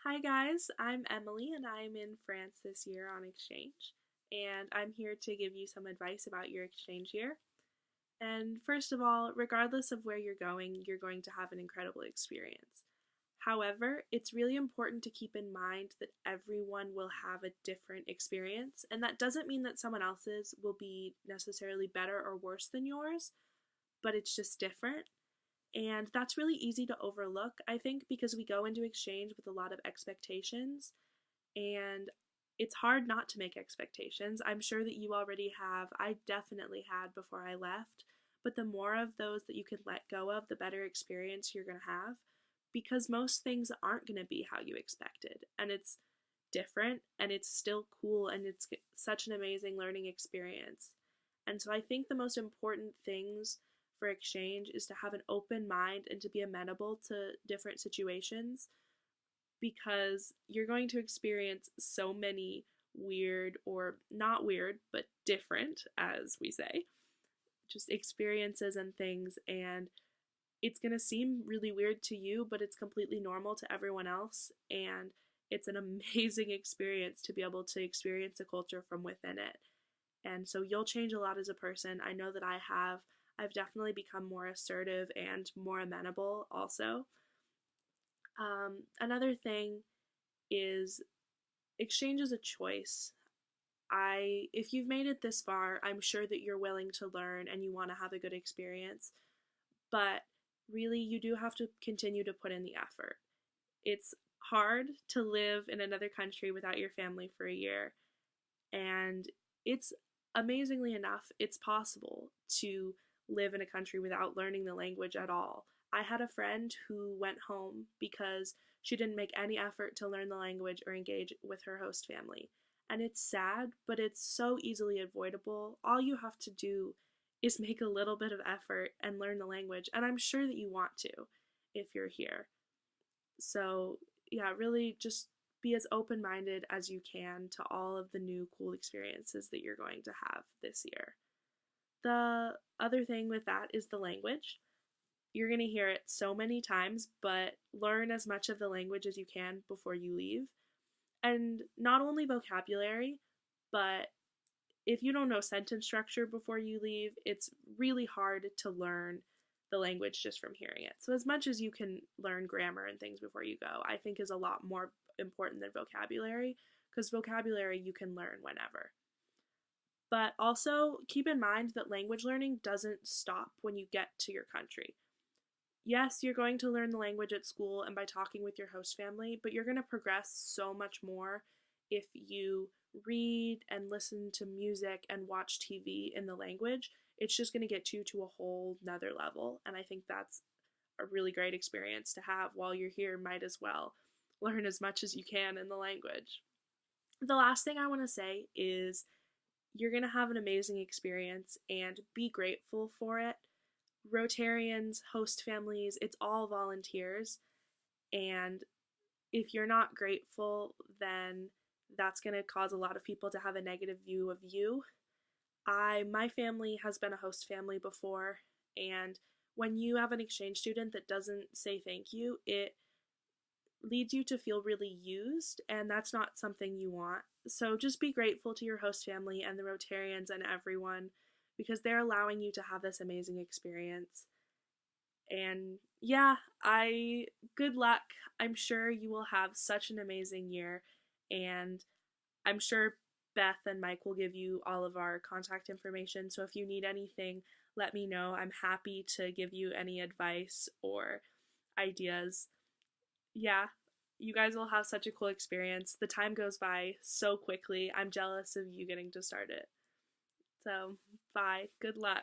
Hi guys, I'm Emily and I'm in France this year on exchange. And I'm here to give you some advice about your exchange year. And first of all, regardless of where you're going to have an incredible experience. However, it's really important to keep in mind that everyone will have a different experience, and that doesn't mean that someone else's will be necessarily better or worse than yours, but it's just different. And that's really easy to overlook, I think, because we go into exchange with a lot of expectations, and it's hard not to make expectations. I'm sure that you already have. I definitely had before I left. But the more of those that you can let go of, the better experience you're going to have, because most things aren't going to be how you expected. And it's different and it's still cool and it's such an amazing learning experience. And so I think the most important things for exchange is to have an open mind and to be amenable to different situations, because you're going to experience so many weird, or not weird, but different, as we say, just experiences and things. And it's going to seem really weird to you, but it's completely normal to everyone else. And it's an amazing experience to be able to experience a culture from within it. And so you'll change a lot as a person. I know that I have. I've definitely become more assertive and more amenable also. Another thing is exchange is a choice. If you've made it this far, I'm sure that you're willing to learn and you want to have a good experience, but really you do have to continue to put in the effort. It's hard to live in another country without your family for a year, and it's amazingly enough, it's possible to live in a country without learning the language at all. I had a friend who went home because she didn't make any effort to learn the language or engage with her host family. And it's sad, but it's so easily avoidable. All you have to do is make a little bit of effort and learn the language, and I'm sure that you want to if you're here. So, yeah, really just be as open minded as you can to all of the new cool experiences that you're going to have this year. The other thing with that is the language. You're going to hear it so many times, but learn as much of the language as you can before you leave. And not only vocabulary, but if you don't know sentence structure before you leave, it's really hard to learn the language just from hearing it. So, as much as you can learn grammar and things before you go, I think is a lot more important than vocabulary, because vocabulary you can learn whenever. But also keep in mind that language learning doesn't stop when you get to your country. Yes, you're going to learn the language at school and by talking with your host family, but you're going to progress so much more if you read and listen to music and watch TV in the language. It's just going to get you to a whole nother level. And I think that's a really great experience to have while you're here. Might as well learn as much as you can in the language. The last thing I want to say is you're going to have an amazing experience and be grateful for it. Rotarians, host families, it's all volunteers. And if you're not grateful, then that's going to cause a lot of people to have a negative view of you. My family has been a host family before, and when you have an exchange student that doesn't say thank you, it leads you to feel really used, and that's not something you want. So just be grateful to your host family and the Rotarians and everyone, because they're allowing you to have this amazing experience. And yeah, I good luck. I'm sure you will have such an amazing year, and I'm sure Beth and Mike will give you all of our contact information. So if you need anything, let me know. I'm happy to give you any advice or ideas. Yeah, you guys will have such a cool experience. The time goes by so quickly. I'm jealous of you getting to start it. So, bye. Good luck.